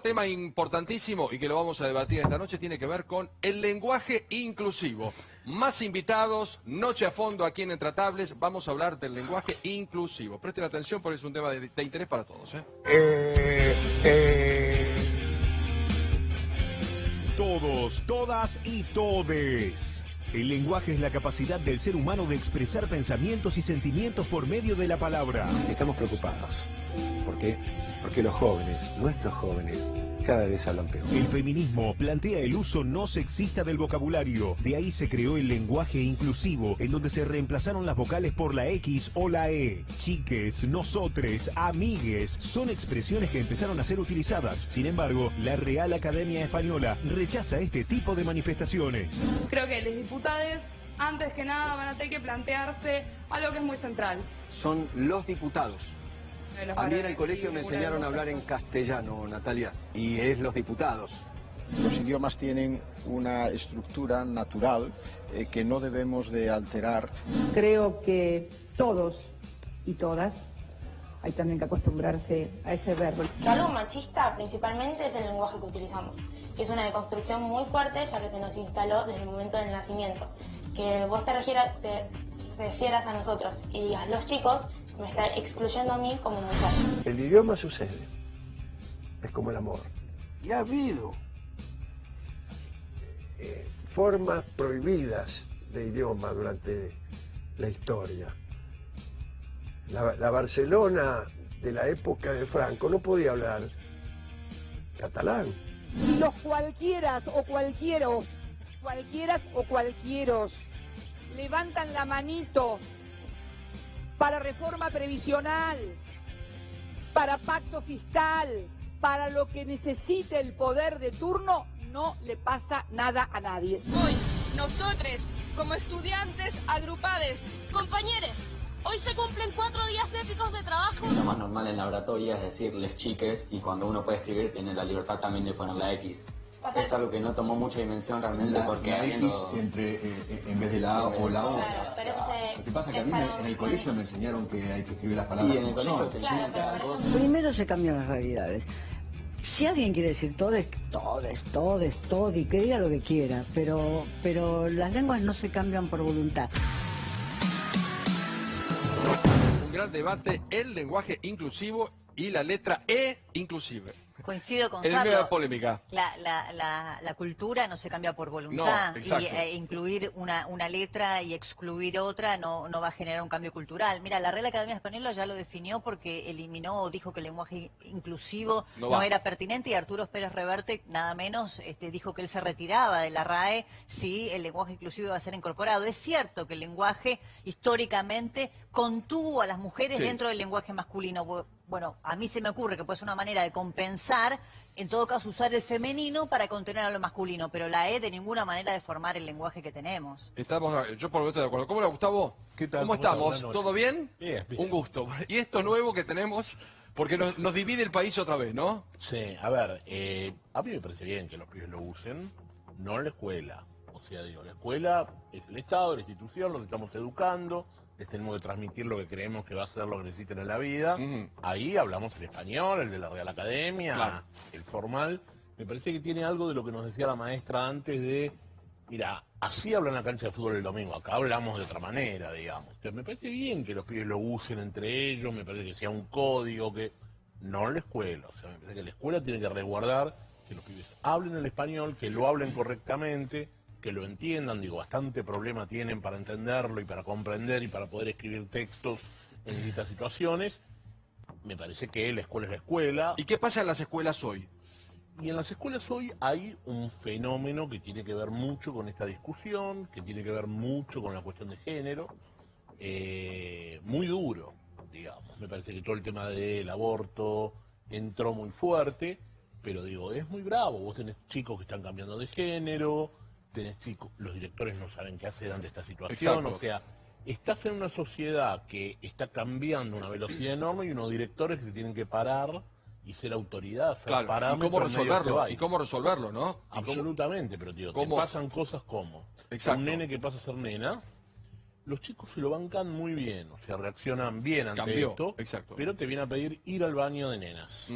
otro tema importantísimo y que lo vamos a debatir esta noche tiene que ver con el lenguaje inclusivo. Más invitados, noche a fondo aquí en Intratables, vamos a hablar del lenguaje inclusivo. Presten atención porque es un tema de interés para todos. Todos, todas y todes. El lenguaje es la capacidad del ser humano de expresar pensamientos y sentimientos por medio de la palabra. Estamos preocupados. ¿Por qué? Porque los jóvenes, nuestros jóvenes, cada vez hablan peor. El feminismo plantea el uso no sexista del vocabulario. De ahí se creó el lenguaje inclusivo, en donde se reemplazaron las vocales por la X o la E. Chiques, nosotres, amigues, son expresiones que empezaron a ser utilizadas. Sin embargo, la Real Academia Española rechaza este tipo de manifestaciones. Creo que los diputados, antes que nada, van a tener que plantearse algo que es muy central. Son los diputados. A mí en el colegio me enseñaron a hablar en castellano, Natalia, y es los diputados. Los idiomas tienen una estructura natural que no debemos de alterar. Creo que todos y todas hay también que acostumbrarse a ese verbo. Algo machista principalmente es el lenguaje que utilizamos. Es una deconstrucción muy fuerte ya que se nos instaló desde el momento del nacimiento. Que vos te refieras a nosotros y digas los chicos, me está excluyendo a mí como mujer. El idioma sucede, es como el amor. Y ha habido Formas prohibidas de idioma durante la historia. La Barcelona de la época de Franco no podía hablar catalán. Y los cualquieras o cualquieros levantan la manito para reforma previsional, para pacto fiscal, para lo que necesite el poder de turno, no le pasa nada a nadie. Hoy, nosotros, como estudiantes agrupados, compañeros, hoy se cumplen 4 días épicos de trabajo. Lo más normal en la oratoria es decir les chiques, y cuando uno puede escribir tiene la libertad también de poner la X. Es algo que no tomó mucha dimensión realmente porque la X en vez de la A o la O. Lo que pasa es que a mí en el colegio me enseñaron que hay que escribir las palabras en el como son. Primero se cambian las realidades. Si alguien quiere decir todes, todi, que diga lo que quiera, pero las lenguas no se cambian por voluntad. Un gran debate, el lenguaje inclusivo y la letra E inclusive. Coincido con En Sarlo. medio de polémica. La cultura no se cambia por voluntad. No, exacto. Incluir una letra y excluir otra no va a generar un cambio cultural. Mira, la Real Academia Española ya lo definió porque eliminó o dijo que el lenguaje inclusivo no era pertinente, y Arturo Pérez Reverte, nada menos, dijo que él se retiraba de la RAE si el lenguaje inclusivo iba a ser incorporado. Es cierto que el lenguaje históricamente contuvo a las mujeres dentro del lenguaje masculino. Bueno, a mí se me ocurre que puede ser una manera de compensar, en todo caso usar el femenino para contener a lo masculino, pero la E de ninguna manera de formar el lenguaje que tenemos. Yo por lo menos estoy de acuerdo. ¿Cómo le Gustavo? ¿Qué tal? ¿Cómo estamos? ¿Todo bien? Bien. Un gusto. Y esto nuevo que tenemos, porque nos divide el país otra vez, ¿no? Sí, a ver, a mí me parece bien que los pibes lo usen, no en la escuela. O sea, digo, la escuela es el Estado, la institución, los estamos educando, les tenemos que transmitir lo que creemos que va a ser lo que necesiten en la vida. Ahí hablamos el español, el de la Real Academia, el formal. Me parece que tiene algo de lo que nos decía la maestra antes de, mira, así hablan en la cancha de fútbol el domingo, acá hablamos de otra manera, digamos. Entonces, me parece bien que los pibes lo usen entre ellos, me parece que sea un código, que no en la escuela. O sea, me parece que la escuela tiene que resguardar que los pibes hablen el español, que lo hablen correctamente, que lo entiendan. Digo, bastante problema tienen para entenderlo y para comprender y para poder escribir textos en distintas situaciones. Me parece que la escuela es la escuela. ¿Y qué pasa en las escuelas hoy? Y en las escuelas hoy hay un fenómeno que tiene que ver mucho con esta discusión, que tiene que ver mucho con la cuestión de género, muy duro, digamos. Me parece que todo el tema del aborto entró muy fuerte, pero digo, es muy bravo. Vos tenés chicos que están cambiando de género, tenés chicos, los directores no saben qué hacer ante esta situación. O sea, estás en una sociedad que está cambiando a una velocidad enorme y unos directores que se tienen que parar y ser autoridad, ser parámetros. ¿Y cómo resolverlo? ¿Y cómo resolverlo, no? Absolutamente, pero tío, te pasan cosas como un nene que pasa a ser nena, los chicos se lo bancan muy bien, o sea, reaccionan bien ante esto, pero te viene a pedir ir al baño de nenas.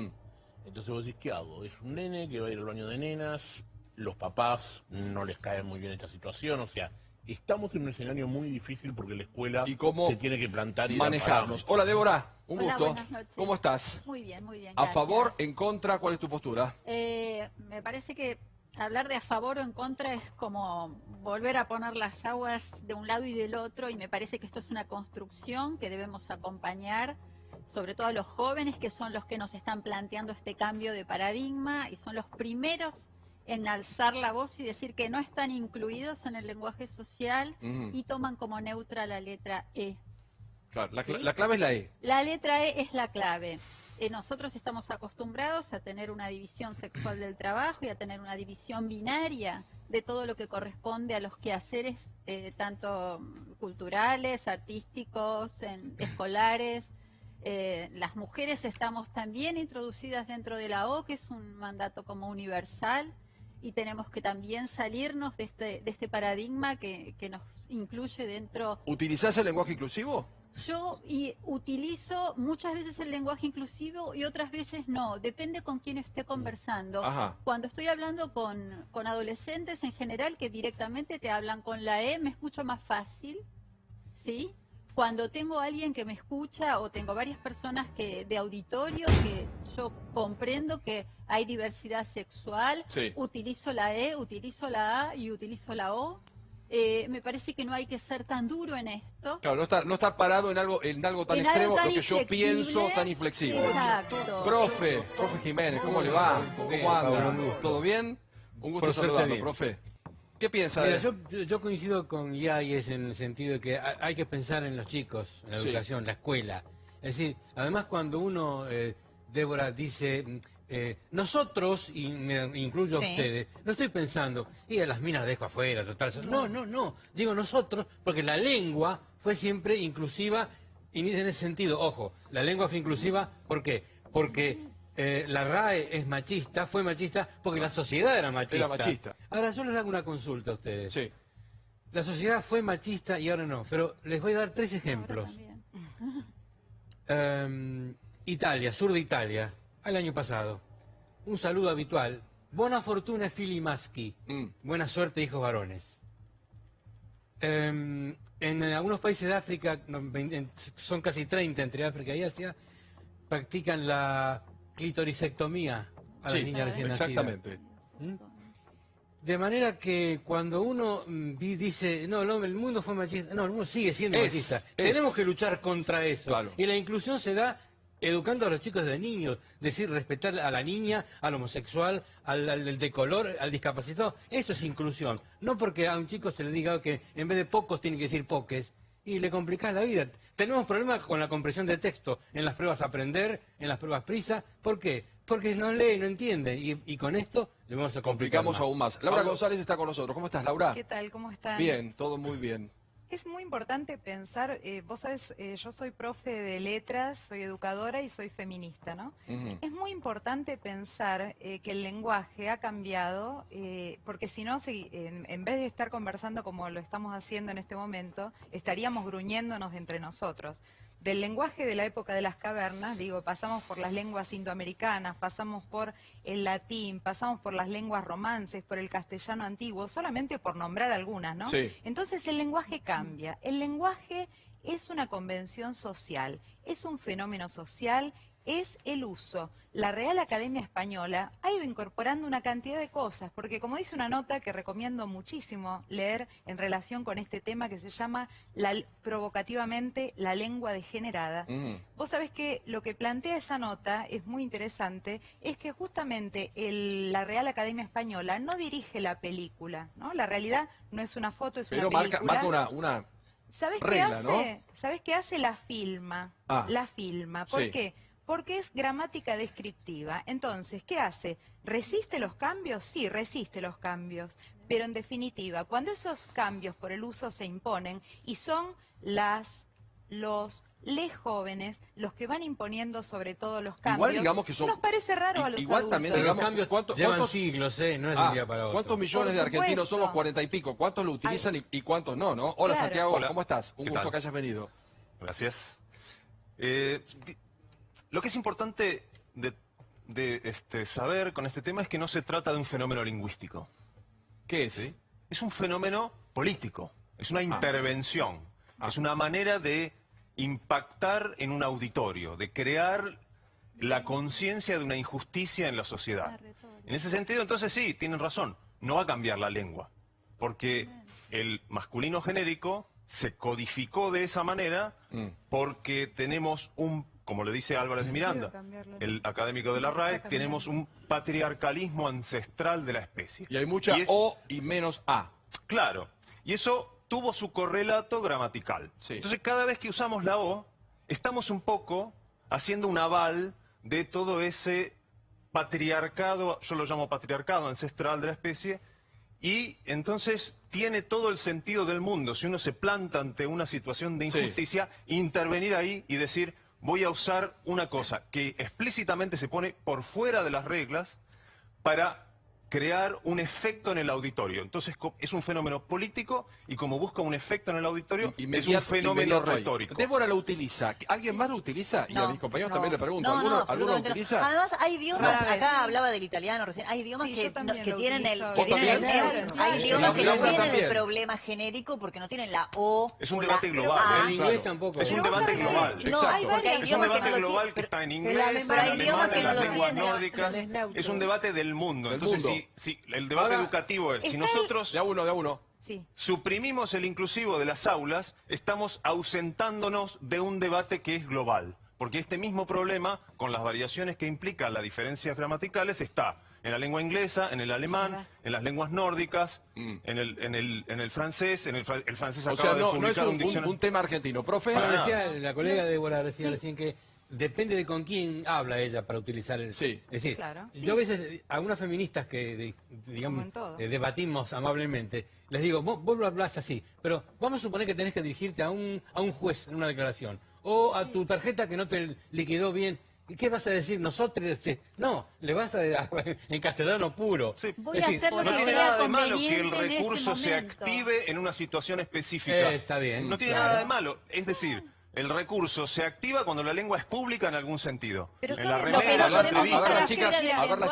Entonces vos decís, ¿qué hago? Es un nene que va a ir al baño de nenas, los papás no les cae muy bien esta situación, o sea, estamos en un escenario muy difícil porque la escuela se tiene que plantar y manejarnos. Hola, Débora, un Hola, gusto. buenas noches. ¿Cómo estás? Muy bien, muy bien. ¿A Gracias. favor, en contra? ¿Cuál es tu postura? Me parece que hablar de a favor o en contra es como volver a poner las aguas de un lado y del otro, y me parece que esto es una construcción que debemos acompañar, sobre todo a los jóvenes, que son los que nos están planteando este cambio de paradigma y son los primeros en alzar la voz y decir que no están incluidos en el lenguaje social y toman como neutra la letra E. Claro, ¿Sí? la clave es la E. La letra E es la clave. Nosotros estamos acostumbrados a tener una división sexual del trabajo y a tener una división binaria de todo lo que corresponde a los quehaceres, tanto culturales, artísticos, escolares. Las mujeres estamos también introducidas dentro de la O, que es un mandato como universal, y tenemos que también salirnos de este paradigma que nos incluye dentro. ¿Utilizás el lenguaje inclusivo? Yo utilizo muchas veces el lenguaje inclusivo y otras veces no, depende con quién esté conversando. Ajá. Cuando estoy hablando con adolescentes en general que directamente te hablan con la E, me es mucho más fácil, ¿sí? Cuando tengo a alguien que me escucha o tengo varias personas de auditorio que yo comprendo que hay diversidad sexual, sí, utilizo la E, utilizo la A y utilizo la O. Me parece que no hay que ser tan duro en esto. Claro, no está parado en algo tan extremo, lo que yo pienso, tan inflexible. Exacto. Profe Jiménez, ¿cómo le va? ¿Cómo anda? ¿Todo bien? Un gusto saludarlo, profe. ¿Qué piensa? Mira, yo coincido con Yáñez en el sentido de que hay que pensar en los chicos, en la educación, la escuela. Es decir, además cuando uno, Débora, dice... nosotros, y me incluyo a ustedes, no estoy pensando, y a las minas dejo afuera, total. No, digo nosotros, porque la lengua fue siempre inclusiva, y en ese sentido, ojo, la lengua fue inclusiva, ¿por qué? Porque la RAE es machista, fue machista, porque la sociedad era machista. Era machista. Ahora yo les hago una consulta a ustedes. Sí. La sociedad fue machista y ahora no, pero les voy a dar 3 ejemplos. Italia, sur de Italia. Al año pasado, un saludo habitual, buona fortuna figli maschi, buena suerte hijos varones. En algunos países de África, son casi 30 entre África y Asia, practican la clitorisectomía a las niñas recién nacidas. Exactamente. De manera que cuando uno dice, no, el mundo fue machista, no, el mundo sigue siendo machista. Tenemos que luchar contra eso. Claro. Y la inclusión se da educando a los chicos de niños, decir, respetar a la niña, al homosexual, al de color, al discapacitado. Eso es inclusión. No porque a un chico se le diga que en vez de pocos tiene que decir poques y le complicás la vida. Tenemos problemas con la comprensión del texto, en las pruebas aprender, en las pruebas prisa. ¿Por qué? Porque no lee, no entiende. Y con esto le vamos a complicar Complicamos aún más. Laura González está con nosotros. ¿Cómo estás, Laura? ¿Qué tal? ¿Cómo están? Bien, todo muy bien. Es muy importante pensar, vos sabés, yo soy profe de letras, soy educadora y soy feminista, ¿no? Es muy importante pensar que el lenguaje ha cambiado, porque si no, en vez de estar conversando como lo estamos haciendo en este momento, estaríamos gruñéndonos entre nosotros. Del lenguaje de la época de las cavernas, digo, pasamos por las lenguas indoamericanas, pasamos por el latín, pasamos por las lenguas romances, por el castellano antiguo, solamente por nombrar algunas, ¿no? Sí. Entonces el lenguaje cambia. El lenguaje es una convención social, es un fenómeno social, es el uso. La Real Academia Española ha ido incorporando una cantidad de cosas, porque como dice una nota que recomiendo muchísimo leer en relación con este tema que se llama provocativamente la lengua degenerada. Vos sabés que lo que plantea esa nota es muy interesante, es que justamente la Real Academia Española no dirige la película, ¿no? La realidad no es una foto, es una película. Pero marca una ¿Sabés regla, qué hace? ¿no? ¿Sabés qué hace? La filma. La filma. ¿Por qué? Porque es gramática descriptiva. Entonces, ¿qué hace? ¿Resiste los cambios? Sí, resiste los cambios. Pero en definitiva, cuando esos cambios por el uso se imponen y son los jóvenes los que van imponiendo sobre todo los cambios, igual digamos que son, nos parece raro a los igual adultos. También digamos, los cambios llevan siglos, no es de un día para otro. ¿Cuántos millones de argentinos somos? 40 y pico. ¿Cuántos lo utilizan y cuántos no? Hola, claro. Santiago, hola. ¿Cómo estás? Un gusto que hayas venido. Gracias. Lo que es importante de saber con este tema es que no se trata de un fenómeno lingüístico. ¿Qué es? ¿Sí? Es un fenómeno político, es una intervención, es una manera de impactar en un auditorio, de crear la conciencia de una injusticia en la sociedad. En ese sentido, entonces sí, tienen razón, no va a cambiar la lengua, porque el masculino genérico se codificó de esa manera porque tenemos como le dice Álvarez de Miranda, el académico de la RAE, tenemos un patriarcalismo ancestral de la especie. Y hay mucha O y menos A. Claro, y eso tuvo su correlato gramatical. Sí. Entonces cada vez que usamos la O, estamos un poco haciendo un aval de todo ese patriarcado, yo lo llamo patriarcado ancestral de la especie, y entonces tiene todo el sentido del mundo, si uno se planta ante una situación de injusticia, intervenir ahí y decir, voy a usar una cosa que explícitamente se pone por fuera de las reglas para crear un efecto en el auditorio. Entonces es un fenómeno político y como busca un efecto en el auditorio, es un fenómeno retórico. Débora lo utiliza. ¿Alguien más lo utiliza? Y a mis compañeros también le pregunto. ¿Alguno lo utiliza? No. Además, hay idiomas, acá hablaba del italiano recién, hay idiomas que tienen el problema genérico porque no tienen la O. Es un debate global. En inglés tampoco. Es un debate global. Exacto. Es un debate global que está en inglés, en alemán, en las lenguas nórdicas. Es un debate del mundo. Entonces, sí, el debate educativo es, si nosotros de a uno. Suprimimos el inclusivo de las aulas, estamos ausentándonos de un debate que es global. Porque este mismo problema, con las variaciones que implican las diferencias gramaticales, está en la lengua inglesa, en el alemán, en las lenguas nórdicas, en el francés, el francés acaba de publicar un diccionario. Un tema argentino. Profe, decía la colega Débora decía recién que depende de con quién habla ella para utilizar el... Sí. Es decir, yo a veces, a unas feministas que, digamos, debatimos amablemente, les digo, vos lo hablas así, pero vamos a suponer que tenés que dirigirte a un juez en una declaración, o a tu tarjeta que no te liquidó bien. ¿Y qué vas a decir? Nosotros, no, le vas a en castellano puro. Sí. Voy a hacer lo no que tiene crea nada de malo que el conveniente en recurso ese se momento. active en una situación específica. Está bien. No tiene nada de malo. Es decir, el recurso se activa cuando la lengua es pública en algún sentido. Pero en la son remera, a ver las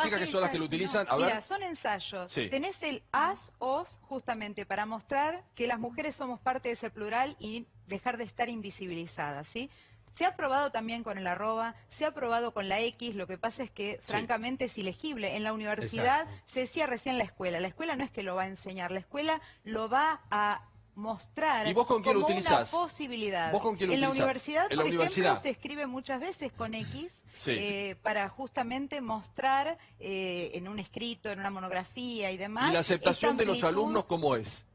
chicas que son las que lo utilizan. A ver. Mira, son ensayos. Sí. Tenés el as, os, justamente para mostrar que las mujeres somos parte de ese plural y dejar de estar invisibilizadas, ¿sí? Se ha probado también con el arroba, se ha probado con la X, lo que pasa es que francamente es ilegible. En la universidad se decía recién la escuela no es que lo va a enseñar, la escuela lo va a mostrar. ¿Y vos con quién lo como utilizás? una posibilidad. ¿Vos con quién lo en la utilizás? universidad, En la por universidad. ejemplo, se escribe muchas veces con X Sí. para justamente mostrar en un escrito, en una monografía y demás. ¿Y la aceptación esa de los amplitud. alumnos cómo es?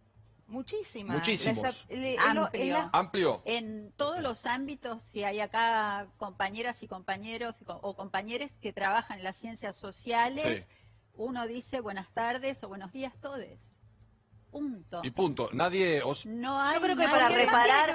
Muchísima. Muchísimos. Amplio. En todos los ámbitos, si hay acá compañeras y compañeros o compañeros que trabajan en las ciencias sociales, uno dice buenas tardes o buenos días todes. Punto. Y punto. Nadie No hay. Yo creo que para reparar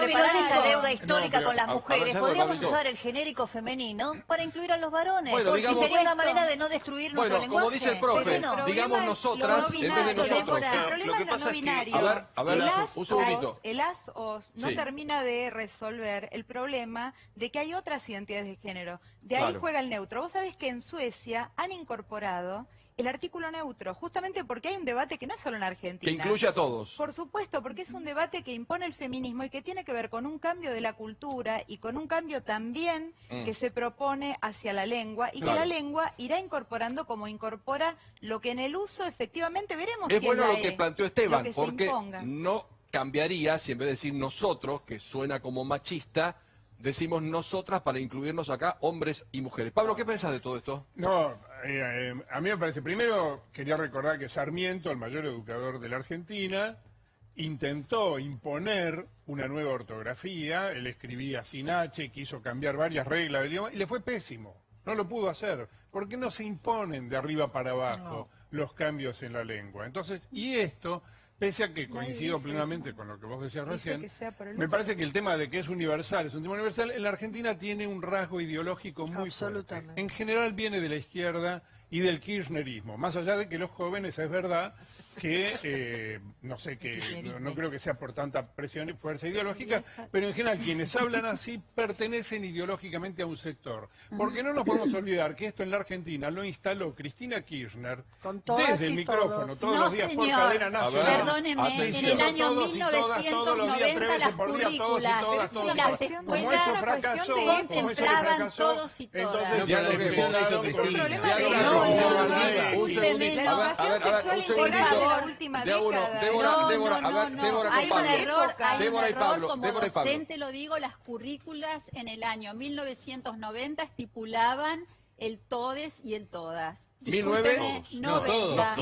esa deuda histórica con las mujeres, podríamos usar el genérico femenino para incluir a los varones. Bueno, digamos, y sería una manera de no destruir nuestro lenguaje. Como dice el profe, digamos nosotras en vez de nosotros. El problema es lo no binario. A ver, un segundito. El as-os no termina de resolver el problema de que hay otras identidades de género. De ahí juega el neutro. Vos sabés que en Suecia han incorporado el artículo neutro, justamente porque hay un debate que no es solo en Argentina. Que incluye a todos. Por supuesto, porque es un debate que impone el feminismo y que tiene que ver con un cambio de la cultura y con un cambio también que se propone hacia la lengua y que la lengua irá incorporando como incorpora lo que en el uso efectivamente veremos. Es bueno lo que E, planteó Esteban, lo que se porque imponga. no cambiaría si en vez de decir nosotros, que suena como machista, decimos nosotras para incluirnos acá hombres y mujeres. Pablo, ¿qué pensás de todo esto? No, a mí me parece, primero quería recordar que Sarmiento, el mayor educador de la Argentina, intentó imponer una nueva ortografía, él escribía sin H, quiso cambiar varias reglas del idioma y le fue pésimo, no lo pudo hacer, porque no se imponen de arriba para abajo los cambios en la lengua. Entonces, y esto, pese a que coincido plenamente con lo que vos decías recién, me parece que el tema de que es universal, es un tema universal, en la Argentina tiene un rasgo ideológico muy fuerte. En general viene de la izquierda y del kirchnerismo. Más allá de que los jóvenes, es verdad que, no sé, que no creo que sea por tanta presión y fuerza ideológica, pero en general quienes hablan así pertenecen ideológicamente a un sector. Porque no nos podemos olvidar que esto en la Argentina lo instaló Cristina Kirchner desde el micrófono, todos los días por cadena nacional. Perdónenme, en el año 1990 las currículas y las escuelas contemplaban todos y todas. Entonces, ya lo que hizo Cristina. Un segundito. La última década. Hay un error, como docente lo digo, las currículas en el año 1990 estipulaban el todes y el todas. 1990.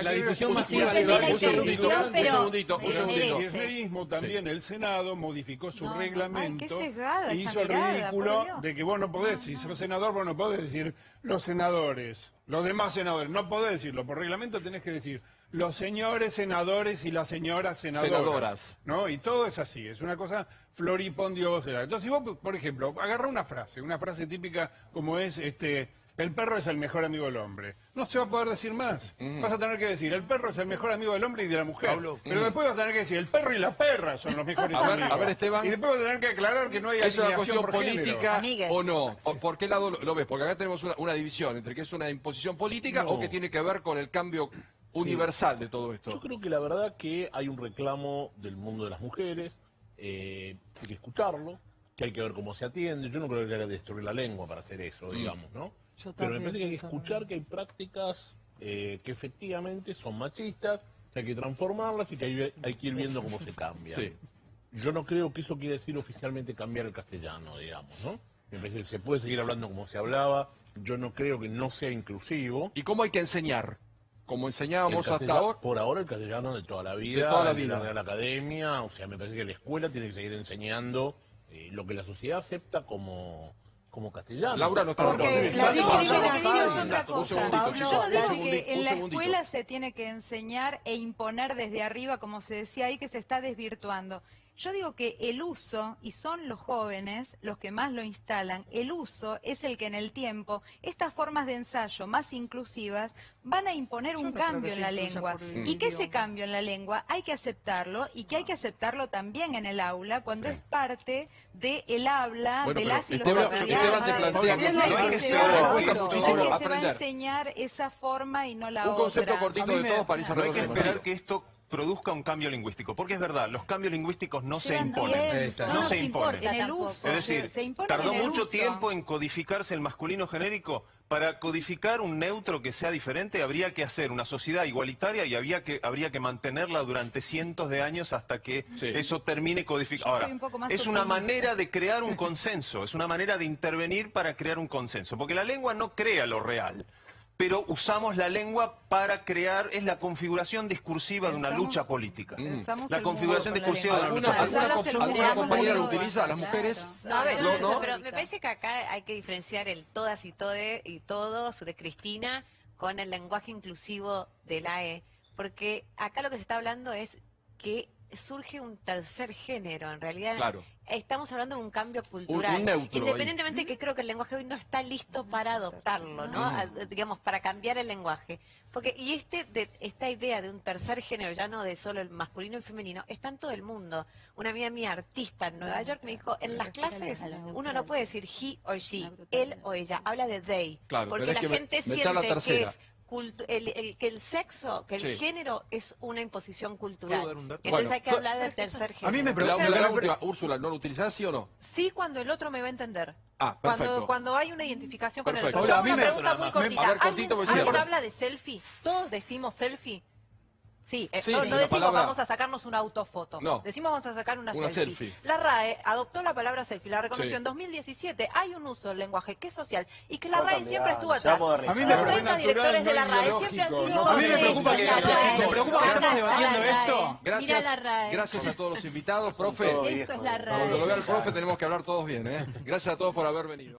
La discusión masiva. Un segundito. El kirchnerismo también, el Senado modificó su reglamento e hizo el ridículo de que vos no podés, si sos senador, vos no podés decir los senadores, los demás senadores, no podés decirlo. Por reglamento tenés que decir los señores senadores y las señoras senadoras. ¿No? Y todo es así, es una cosa floripondiosa. Entonces, si vos, por ejemplo, agarrá una frase típica como es, el perro es el mejor amigo del hombre. No se va a poder decir más. Vas a tener que decir, el perro es el mejor amigo del hombre y de la mujer. Pablo, pero después vas a tener que decir, el perro y la perra son los mejores amigos. A ver, Esteban. Y después vas a tener que aclarar que no hay ¿es una cuestión por política género? o no? ¿Por qué lado lo ves? Porque acá tenemos una división entre que es una imposición política o que tiene que ver con el cambio universal de todo esto. Yo creo que la verdad que hay un reclamo del mundo de las mujeres, hay que escucharlo, que hay que ver cómo se atiende. Yo no creo que haya que destruir la lengua para hacer eso, digamos, ¿no? Pero me parece que hay que escuchar que hay prácticas que efectivamente son machistas, que hay que transformarlas y que hay que ir viendo cómo se cambian. Sí. Yo no creo que eso quiere decir oficialmente cambiar el castellano, digamos, ¿no? Me parece que se puede seguir hablando como se hablaba. Yo no creo que no sea inclusivo. ¿Y cómo hay que enseñar? Como enseñábamos hasta ahora. Por ahora el castellano de toda la vida, de la Real Academia, o sea, me parece que la escuela tiene que seguir enseñando lo que la sociedad acepta como castellano. Laura no está porque la discriminación es otra cosa. Yo digo que en la escuela se tiene que enseñar e imponer desde arriba, como se decía ahí, que se está desvirtuando. Yo digo que el uso, y son los jóvenes los que más lo instalan, el uso es el que en el tiempo, estas formas de ensayo más inclusivas van a imponer un cambio en la lengua. Y que ese cambio en la lengua hay que aceptarlo, y que hay que aceptarlo también en el aula, cuando es parte del habla, de las y los estudiantes. Porque se va a enseñar esa forma y no la otra. Un concepto cortito de todos para irse a hay que esperar que esto produzca un cambio lingüístico, porque es verdad, los cambios lingüísticos no se imponen, no se imponen. En el uso, es decir, tardó mucho tiempo en codificarse el masculino genérico. Para codificar un neutro que sea diferente habría que hacer una sociedad igualitaria y habría que mantenerla durante cientos de años hasta que eso termine codificado. Ahora, es una manera de crear un consenso, es una manera de intervenir para crear un consenso, porque la lengua no crea lo real. Pero usamos la lengua para crear, es la configuración discursiva de una lucha política. La configuración discursiva de una lucha política. ¿Alguna compañera lo utiliza? ¿Las mujeres? A ver, pero me parece que acá hay que diferenciar el todas y tode y todos de Cristina con el lenguaje inclusivo de la E, porque acá lo que se está hablando es que surge un tercer género, en realidad estamos hablando de un cambio cultural, un neutro independientemente de que creo que el lenguaje hoy no está listo para adoptarlo, ¿no? Digamos, para cambiar el lenguaje, porque esta idea de un tercer género, ya no de solo el masculino y femenino, está en todo el mundo. Una amiga mía, artista en Nueva York, me dijo, en las clases uno no puede decir he or she, él o ella, habla de they, porque la gente siente que es que el sexo, que el género es una imposición cultural. Entonces hay que hablar del tercer género. A mí me pregunta, Úrsula, ¿no lo utilizás, sí o no? Sí, cuando el otro me va a entender. Perfecto. Cuando hay una identificación con el Perfecto. otro. Yo hago una pregunta muy cortita. ¿Alguien habla de selfie? ¿Todos decimos selfie? Sí, no decimos palabra... vamos a sacarnos una autofoto, decimos vamos a sacar una selfie. La RAE adoptó la palabra selfie, la reconoció en 2017, hay un uso del lenguaje que es social y que la RAE siempre estuvo atrás. Los 30 directores de la RAE siempre han sido... A mí me preocupa que estamos debatiendo esto. Gracias a todos los invitados, profe. Esto es la RAE. Cuando lo vea el profe tenemos que hablar todos bien, ¿eh? Gracias a todos por haber venido.